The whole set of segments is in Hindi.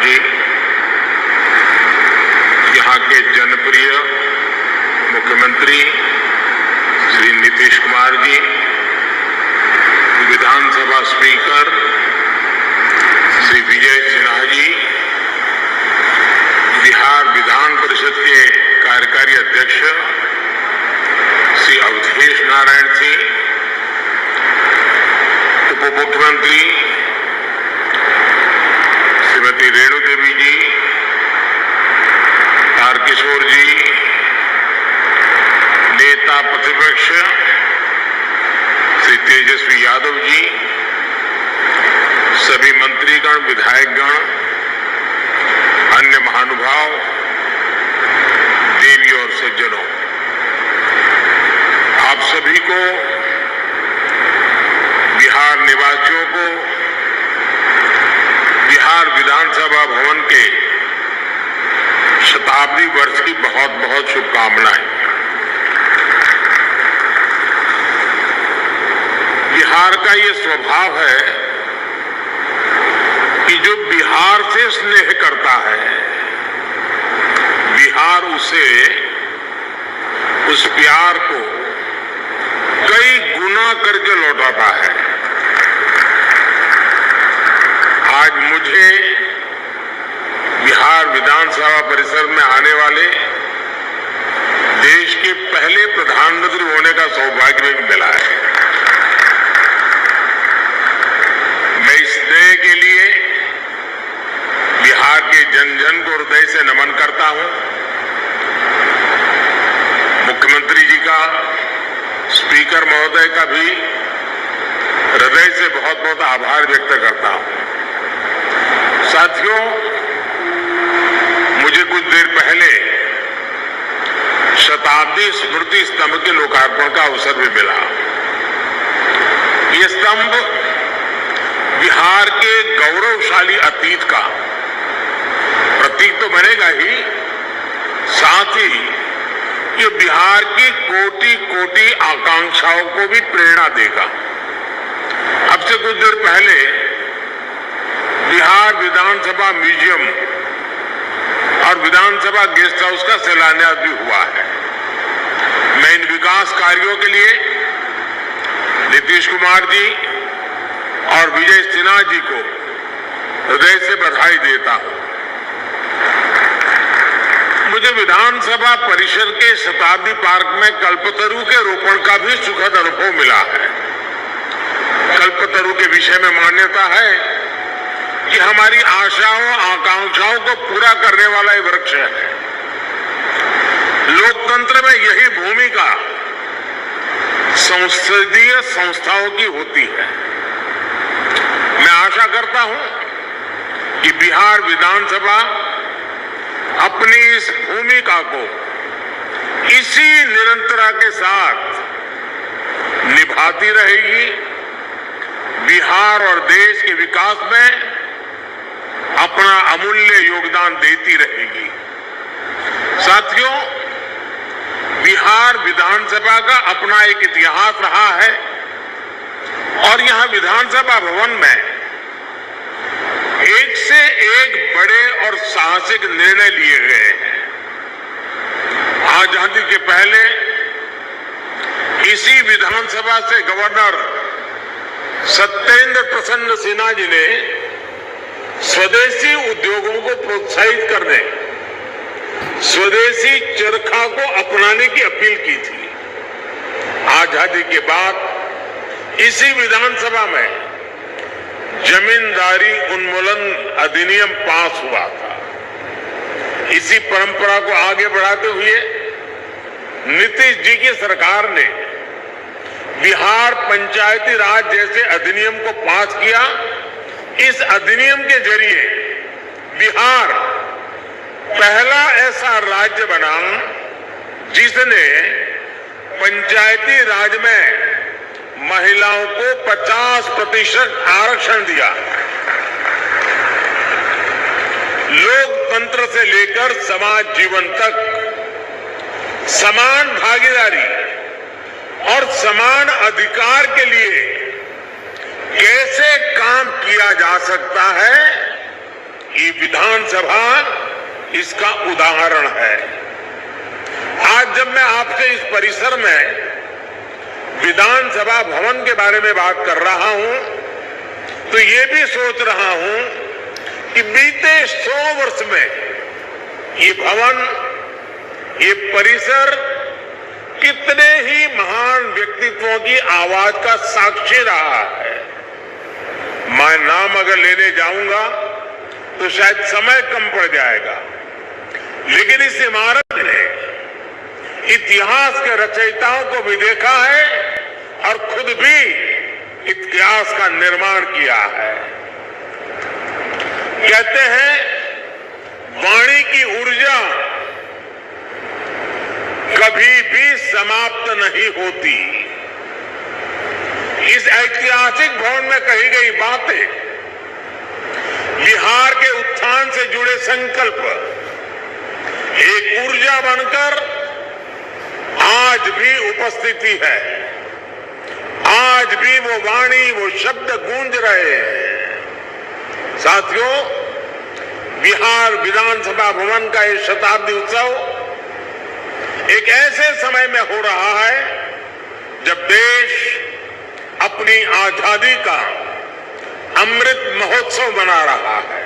जी, यहाँ के जनप्रिय मुख्यमंत्री श्री नीतीश कुमार जी, विधानसभा स्पीकर श्री विजय सिन्हा जी, बिहार विधान परिषद के कार्यकारी अध्यक्ष श्री अवधेश नारायण सिंह, उप मुख्यमंत्री श्रीमती रेणु देवी जी, तारकिशोर जी, नेता प्रतिपक्ष श्री तेजस्वी यादव जी, सभी मंत्रीगण, विधायकगण, अन्य महानुभाव, देवी और सज्जनों, आप सभी को, बिहार निवासियों को बिहार विधानसभा भवन के शताब्दी वर्ष की बहुत बहुत शुभकामनाएं। बिहार का ये स्वभाव है कि जो बिहार से स्नेह करता है, बिहार उसे, उस प्यार को कई गुना करके लौटाता है। आज मुझे बिहार विधानसभा परिसर में आने वाले देश के पहले प्रधानमंत्री होने का सौभाग्य भी मिला है। मैं इस स्नेह के लिए बिहार के जन जन को हृदय से नमन करता हूं। मुख्यमंत्री जी का, स्पीकर महोदय का भी हृदय से बहुत बहुत आभार व्यक्त करता हूं। साथियों, मुझे कुछ देर पहले शताब्दी स्मृति स्तंभ के लोकार्पण का अवसर भी मिला। ये स्तंभ बिहार के गौरवशाली अतीत का प्रतीक तो बनेगा ही, साथ ही ये बिहार की कोटि कोटि आकांक्षाओं को भी प्रेरणा देगा। अब से कुछ देर पहले बिहार विधानसभा म्यूजियम और विधानसभा गेस्ट हाउस का शिलान्यास भी हुआ है। मैं इन विकास कार्यों के लिए नीतीश कुमार जी और विजय सिन्हा जी को हृदय से बधाई देता हूं। मुझे विधानसभा परिसर के शताब्दी पार्क में कल्पतरु के रोपण का भी सुखद अनुभव मिला है। कल्पतरु के विषय में मान्यता है कि हमारी आशाओं, आकांक्षाओं को पूरा करने वाला ये वृक्ष है। लोकतंत्र में यही भूमिका संसदीय संस्थाओं की होती है। मैं आशा करता हूं कि बिहार विधानसभा अपनी इस भूमिका को इसी निरंतरता के साथ निभाती रहेगी, बिहार और देश के विकास में अपना अमूल्य योगदान देती रहेगी। साथियों, बिहार विधानसभा का अपना एक इतिहास रहा है और यहां विधानसभा भवन में एक से एक बड़े और साहसिक निर्णय लिए गए हैं। आजादी के पहले इसी विधानसभा से गवर्नर सत्येंद्र प्रसन्न सिन्हा जी ने स्वदेशी उद्योगों को प्रोत्साहित करने, स्वदेशी चरखा को अपनाने की अपील की थी। आजादी के बाद इसी विधानसभा में जमींदारी उन्मूलन अधिनियम पास हुआ था। इसी परंपरा को आगे बढ़ाते हुए नीतीश जी की सरकार ने बिहार पंचायती राज जैसे अधिनियम को पास किया। इस अधिनियम के जरिए बिहार पहला ऐसा राज्य बना जिसने पंचायती राज में महिलाओं को 50% आरक्षण दिया। लोकतंत्र से लेकर समाज जीवन तक समान भागीदारी और समान अधिकार के लिए कैसे काम किया जा सकता है, ये विधानसभा इसका उदाहरण है। आज जब मैं आपसे इस परिसर में विधानसभा भवन के बारे में बात कर रहा हूं तो ये भी सोच रहा हूं कि बीते 100 वर्ष में ये भवन, ये परिसर कितने ही महान व्यक्तित्वों की आवाज का साक्षी रहा है। मैं नाम अगर लेने जाऊंगा तो शायद समय कम पड़ जाएगा, लेकिन इस इमारत ने इतिहास के रचयिताओं को भी देखा है और खुद भी इतिहास का निर्माण किया है। कहते हैं वाणी की ऊर्जा कभी भी समाप्त नहीं होती। इस ऐतिहासिक भवन में कही गई बातें, बिहार के उत्थान से जुड़े संकल्प एक ऊर्जा बनकर आज भी उपस्थिति है। आज भी वो वाणी, वो शब्द गूंज रहे हैं। साथियों, बिहार विधानसभा भवन का ये शताब्दी उत्सव एक ऐसे समय में हो रहा है जब देश अपनी आजादी का अमृत महोत्सव मना रहा है।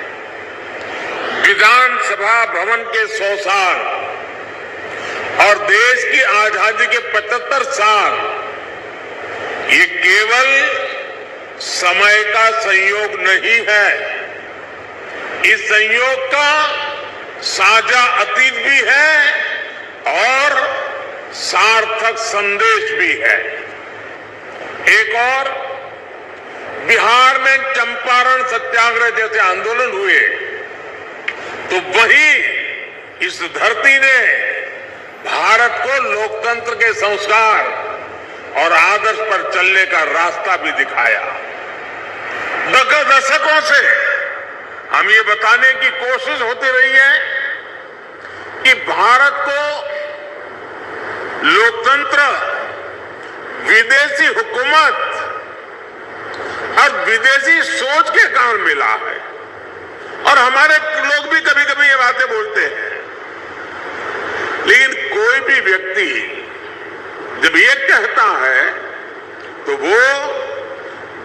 विधानसभा भवन के 100 साल और देश की आजादी के 75 साल ये केवल समय का संयोग नहीं है, इस संयोग का साझा अतीत भी है और सार्थक संदेश भी है। एक और, बिहार में चंपारण सत्याग्रह जैसे आंदोलन हुए तो वही इस धरती ने भारत को लोकतंत्र के संस्कार और आदर्श पर चलने का रास्ता भी दिखाया। दशकों से हम ये बताने की कोशिश होती रही है कि भारत को लोकतंत्र, विदेशी हुकूमत और विदेशी सोच के कारण मिला है। और हमारे लोग भी कभी कभी ये बातें बोलते हैं, लेकिन कोई भी व्यक्ति जब ये कहता है तो वो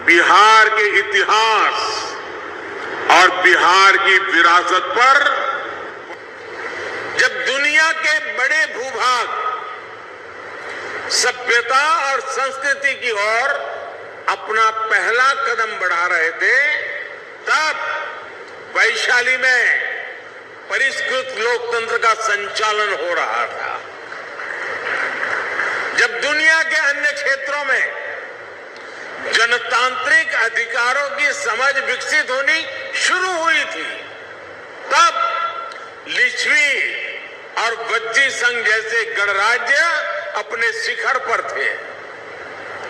बिहार के इतिहास और बिहार की विरासत पर, जब दुनिया के बड़े भूभाग सभ्यता और संस्कृति की ओर अपना पहला कदम बढ़ा रहे थे, तब वैशाली में परिष्कृत लोकतंत्र का संचालन हो रहा था। जब दुनिया के अन्य क्षेत्रों में जनतांत्रिक अधिकारों की समझ विकसित होनी शुरू हुई थी, तब लिच्छवी और वज्जी संघ जैसे गणराज्य अपने शिखर पर थे।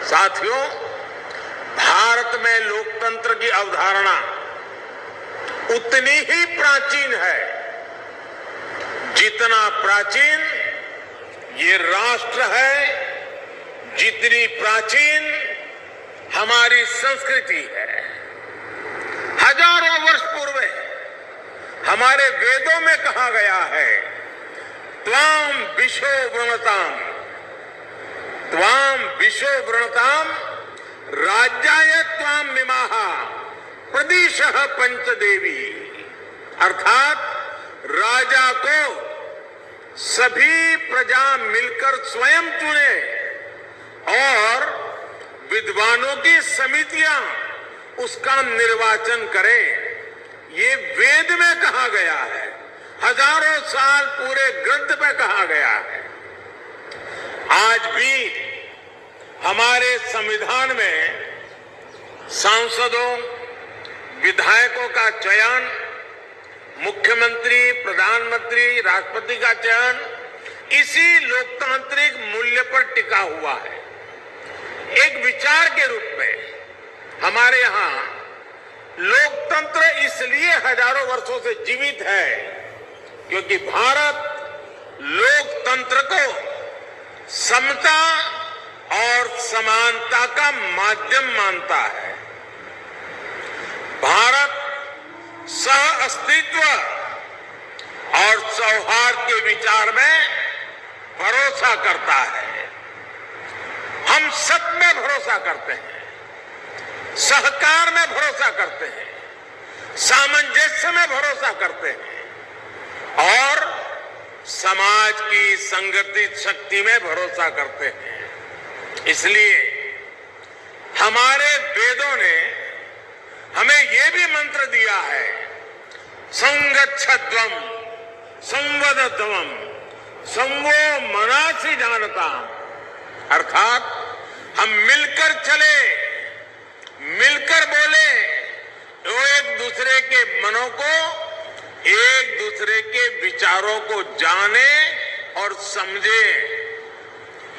साथियों, भारत में लोकतंत्र की अवधारणा उतनी ही प्राचीन है जितना प्राचीन ये राष्ट्र है, जितनी प्राचीन हमारी संस्कृति है। हजारों वर्ष पूर्व हमारे वेदों में कहा गया है, त्वाम विशो वृणताम, त्वाम विशो वृणताम राज्याय त्वाम मिमाहा प्रदिशः पंचदेवी। अर्थात राजा को सभी प्रजा मिलकर स्वयं चुने और विद्वानों की समितियां उसका निर्वाचन करें। ये वेद में कहा गया है, हजारों साल पूरे ग्रंथ में कहा गया है। आज भी हमारे संविधान में सांसदों, विधायकों का चयन, मुख्यमंत्री, प्रधानमंत्री, राष्ट्रपति का चयन इसी लोकतांत्रिक मूल्य पर टिका हुआ है। एक विचार के रूप में हमारे यहाँ लोकतंत्र इसलिए हजारों वर्षों से जीवित है क्योंकि भारत लोकतंत्र को समता और समानता का माध्यम मानता है। भारत सह अस्तित्व और सौहार्द के विचार में भरोसा करता है। हम सत्य में भरोसा करते हैं, सहकार में भरोसा करते हैं, सामंजस्य में भरोसा करते हैं और समाज की संगठित शक्ति में भरोसा करते हैं। इसलिए हमारे वेदों ने हमें यह भी मंत्र दिया है, संगच्छध्वम संवदध्वम संगो मनासि जानता, अर्थात हम मिलकर चले, मिलकर बोले, तो एक दूसरे के मनों को, एक दूसरे के विचारों को जाने और समझे।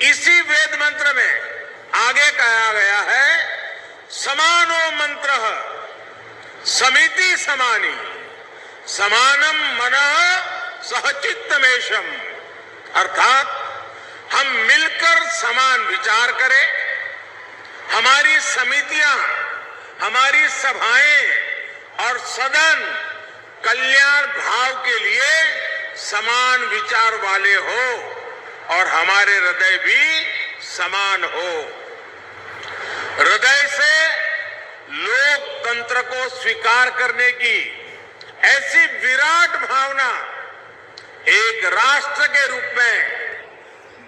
इसी वेद मंत्र में आगे कहा गया है, समानो मंत्रः समिति समानी समानम मनः सहचित्तमेशम, अर्थात हम मिलकर समान विचार करें, हमारी समितियां, हमारी सभाएं और सदन कल्याण भाव के लिए समान विचार वाले हो और हमारे हृदय भी समान हो। हृदय से लोकतंत्र को स्वीकार करने की ऐसी विराट भावना एक राष्ट्र के रूप में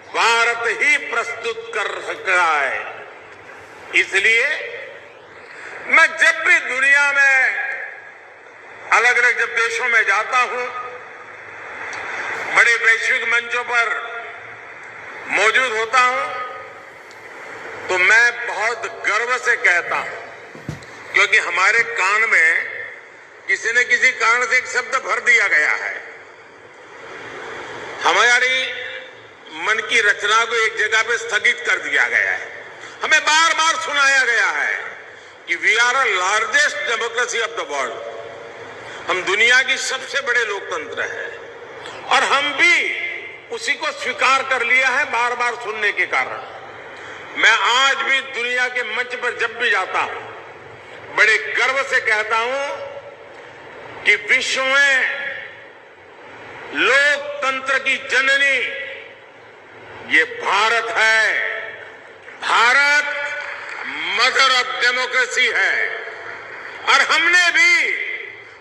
भारत ही प्रस्तुत कर रहा है। इसलिए मैं जब भी दुनिया में अलग अलग जब देशों में जाता हूं, बड़े वैश्विक मंचों पर मौजूद होता हूं, तो मैं बहुत गर्व से कहता हूं, क्योंकि हमारे कान में किसी न किसी कारण से एक शब्द भर दिया गया है। हमारी मन की रचना को एक जगह पे स्थगित कर दिया गया है। हमें बार बार सुनाया गया है कि we are a largest democracy of the world, हम दुनिया की सबसे बड़े लोकतंत्र हैं और हम भी उसी को स्वीकार कर लिया है बार बार सुनने के कारण। मैं आज भी दुनिया के मंच पर जब भी जाता हूं, बड़े गर्व से कहता हूं कि विश्व में लोकतंत्र की जननी ये भारत है। भारत मदर ऑफ डेमोक्रेसी है और हमने भी,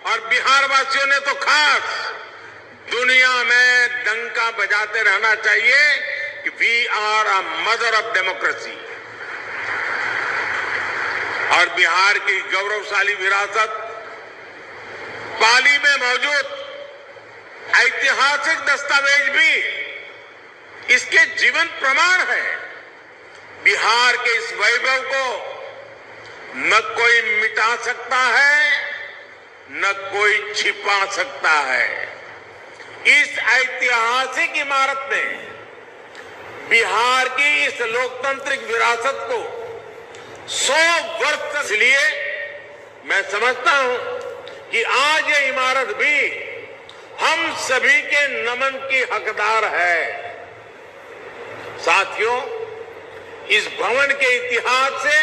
और बिहार वासियों ने तो खास, दुनिया में डंका बजाते रहना चाहिए कि we are a mother of democracy. और बिहार की गौरवशाली विरासत, पाली में मौजूद ऐतिहासिक दस्तावेज भी इसके जीवंत प्रमाण है। बिहार के इस वैभव को न कोई मिटा सकता है, न कोई छिपा सकता है। इस ऐतिहासिक इमारत ने बिहार की इस लोकतांत्रिक विरासत को 100 वर्ष तक, इसलिए मैं समझता हूं कि आज ये इमारत भी हम सभी के नमन की हकदार है। साथियों, इस भवन के इतिहास से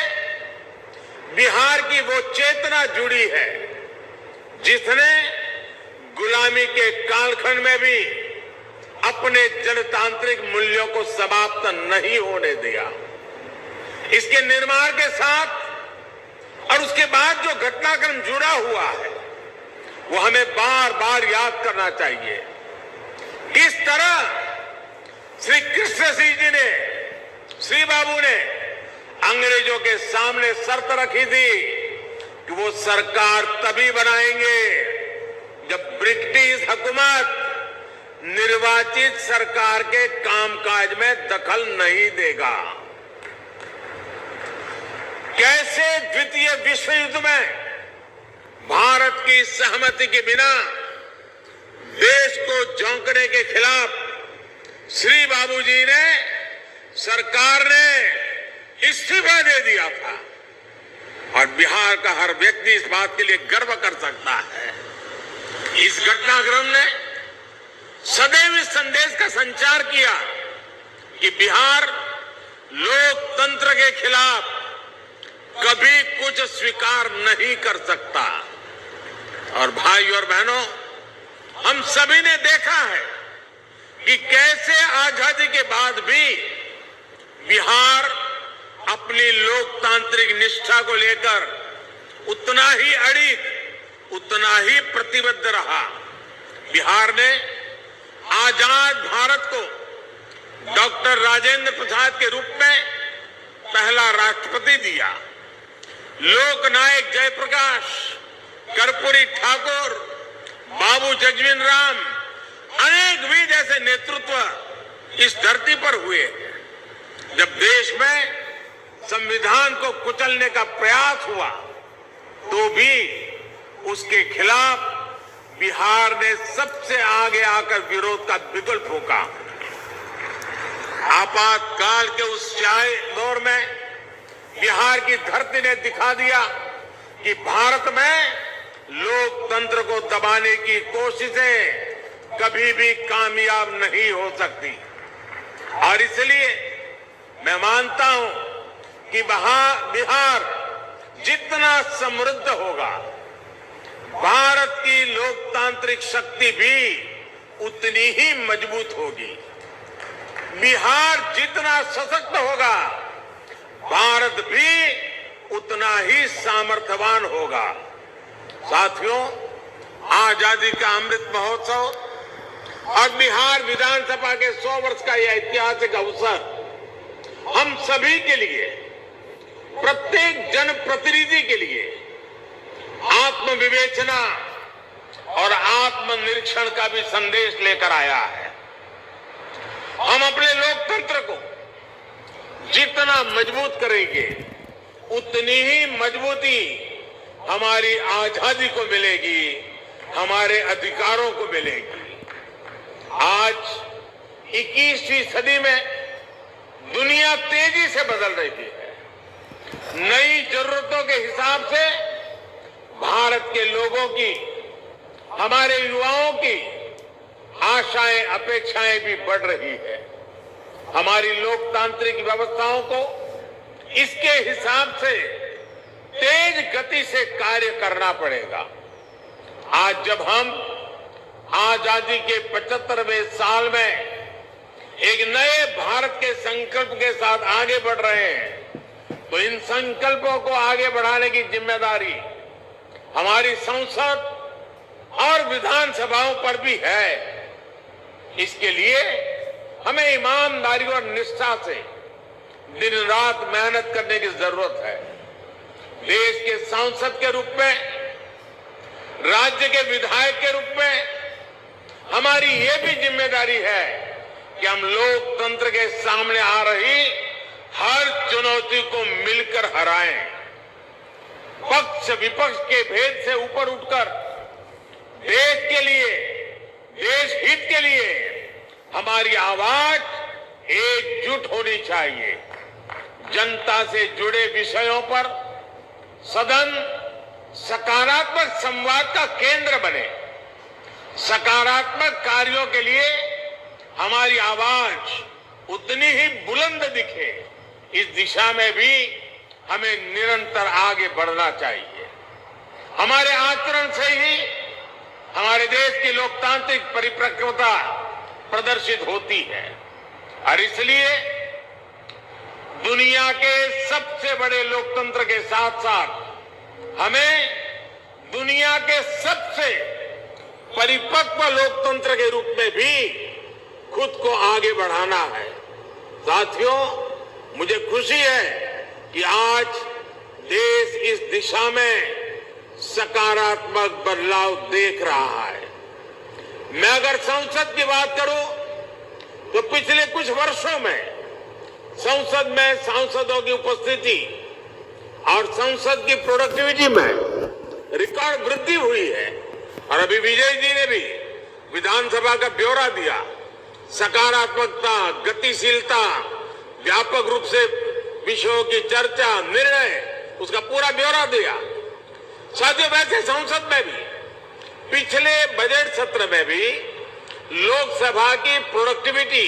बिहार की वो चेतना जुड़ी है जिसने गुलामी के कालखंड में भी अपने जनतांत्रिक मूल्यों को समाप्त नहीं होने दिया। इसके निर्माण के साथ और उसके बाद जो घटनाक्रम जुड़ा हुआ है वो हमें बार बार याद करना चाहिए। किस तरह श्री कृष्ण सिंह जी ने, श्री बाबू ने अंग्रेजों के सामने शर्त रखी थी कि वो सरकार तभी बनाएंगे जब ब्रिटिश हुकूमत निर्वाचित सरकार के कामकाज में दखल नहीं देगा। कैसे द्वितीय विश्व युद्ध में भारत की सहमति के बिना देश को झोंकने के खिलाफ श्री बाबू जी ने, सरकार ने इस्तीफा दे दिया था और बिहार का हर व्यक्ति इस बात के लिए गर्व कर सकता है। इस घटनाक्रम ने सदैव इस संदेश का संचार किया कि बिहार लोकतंत्र के खिलाफ कभी कुछ स्वीकार नहीं कर सकता। और भाई और बहनों, हम सभी ने देखा है कि कैसे आजादी के बाद भी बिहार अपनी लोकतांत्रिक निष्ठा को लेकर उतना ही अड़िग, उतना ही प्रतिबद्ध रहा। बिहार ने आजाद भारत को डॉक्टर राजेंद्र प्रसाद के रूप में पहला राष्ट्रपति दिया। लोकनायक जयप्रकाश, कर्पूरी ठाकुर, बाबू जगजीवन राम, अनेक भी जैसे नेतृत्व इस धरती पर हुए। जब देश में संविधान को कुचलने का प्रयास हुआ तो भी उसके खिलाफ बिहार ने सबसे आगे आकर विरोध का बिगुल फूंका। आपातकाल के उस स्याही दौर में बिहार की धरती ने दिखा दिया कि भारत में लोकतंत्र को दबाने की कोशिशें कभी भी कामयाब नहीं हो सकती। और इसलिए मैं मानता हूं कि बिहार जितना समृद्ध होगा, भारत की लोकतांत्रिक शक्ति भी उतनी ही मजबूत होगी। बिहार जितना सशक्त होगा, भारत भी उतना ही सामर्थ्यवान होगा। साथियों, आजादी का अमृत महोत्सव और बिहार विधानसभा के 100 वर्ष का यह ऐतिहासिक अवसर हम सभी के लिए, प्रत्येक जनप्रतिनिधि के लिए आत्मविवेचना और आत्मनिरीक्षण का भी संदेश लेकर आया है। हम अपने लोकतंत्र को जितना मजबूत करेंगे, उतनी ही मजबूती हमारी आजादी को मिलेगी, हमारे अधिकारों को मिलेगी। आज 21वीं सदी में दुनिया तेजी से बदल रही है। नई जरूरतों के हिसाब से भारत के लोगों की, हमारे युवाओं की आशाएं, अपेक्षाएं भी बढ़ रही है। हमारी लोकतांत्रिक व्यवस्थाओं को इसके हिसाब से तेज गति से कार्य करना पड़ेगा। आज जब हम आजादी के 75वें साल में एक नए भारत के संकल्प के साथ आगे बढ़ रहे हैं, तो इन संकल्पों को आगे बढ़ाने की जिम्मेदारी हमारी संसद और विधानसभाओं पर भी है। इसके लिए हमें ईमानदारी और निष्ठा से दिन रात मेहनत करने की जरूरत है। देश के सांसद के रूप में, राज्य के विधायक के रूप में हमारी ये भी जिम्मेदारी है कि हम लोकतंत्र के सामने आ रही हर चुनौती को मिलकर हराएं। पक्ष विपक्ष के भेद से ऊपर उठकर देश के लिए, देश हित के लिए हमारी आवाज एकजुट होनी चाहिए। जनता से जुड़े विषयों पर सदन सकारात्मक संवाद का केंद्र बने। सकारात्मक कार्यों के लिए हमारी आवाज उतनी ही बुलंद दिखे। इस दिशा में भी हमें निरंतर आगे बढ़ना चाहिए। हमारे आचरण से ही हमारे देश की लोकतांत्रिक परिपक्वता प्रदर्शित होती है। और इसलिए दुनिया के सबसे बड़े लोकतंत्र के साथ साथ हमें दुनिया के सबसे परिपक्व लोकतंत्र के रूप में भी खुद को आगे बढ़ाना है। साथियों, मुझे खुशी है कि आज देश इस दिशा में सकारात्मक बदलाव देख रहा है। मैं अगर संसद की बात करूं तो पिछले कुछ वर्षों में संसद में सांसदों की उपस्थिति और संसद की प्रोडक्टिविटी में रिकॉर्ड वृद्धि हुई है। और अभी विजय जी ने भी विधानसभा का ब्यौरा दिया। सकारात्मकता, गतिशीलता, व्यापक रूप से विषयों की चर्चा, निर्णय, उसका पूरा ब्यौरा दिया। साथियों, वैसे संसद में भी पिछले बजट सत्र में भी लोकसभा की प्रोडक्टिविटी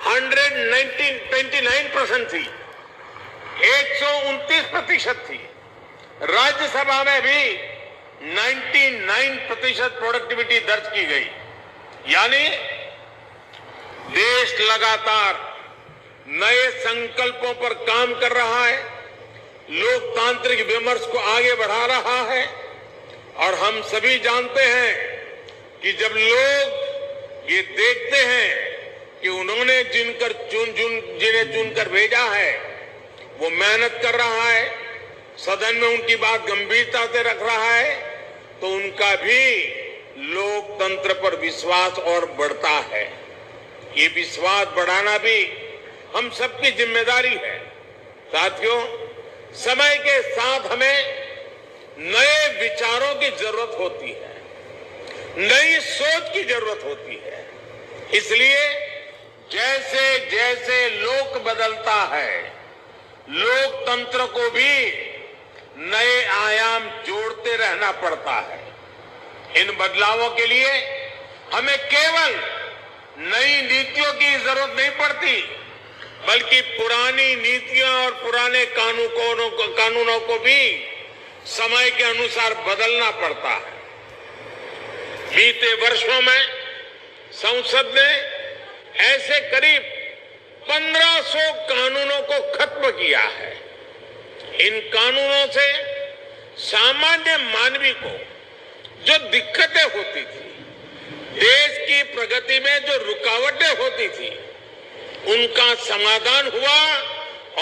129% थी, 129% थी। राज्यसभा में भी 99% प्रोडक्टिविटी दर्ज की गई। यानी देश लगातार नए संकल्पों पर काम कर रहा है, लोकतांत्रिक विमर्श को आगे बढ़ा रहा है। और हम सभी जानते हैं कि जब लोग ये देखते हैं कि उन्होंने जिन्हें चुनकर भेजा है वो मेहनत कर रहा है, सदन में उनकी बात गंभीरता से रख रहा है, तो उनका भी लोकतंत्र पर विश्वास और बढ़ता है। ये विश्वास बढ़ाना भी हम सबकी जिम्मेदारी है। साथियों, समय के साथ हमें नए विचारों की जरूरत होती है, नई सोच की जरूरत होती है। इसलिए जैसे जैसे लोक बदलता है, लोकतंत्र को भी नए आयाम जोड़ते रहना पड़ता है। इन बदलावों के लिए हमें केवल नई नीतियों की जरूरत नहीं पड़ती, बल्कि पुरानी नीतियों और पुराने कानूनों को भी समय के अनुसार बदलना पड़ता है। बीते वर्षों में संसद ने ऐसे करीब 1500 कानूनों को खत्म किया है। इन कानूनों से सामान्य मानवी को जो दिक्कतें होती थी, देश की प्रगति में जो रुकावटें होती थी, उनका समाधान हुआ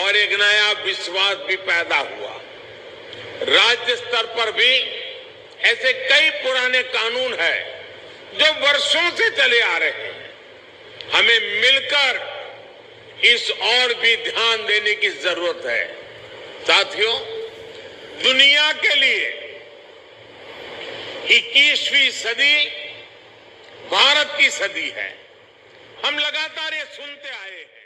और एक नया विश्वास भी पैदा हुआ। राज्य स्तर पर भी ऐसे कई पुराने कानून हैं जो वर्षों से चले आ रहे हैं। हमें मिलकर इस और भी ध्यान देने की जरूरत है। साथियों, दुनिया के लिए 21वीं सदी भारत की सदी है। हम लगातार ये सुनते आए हैं।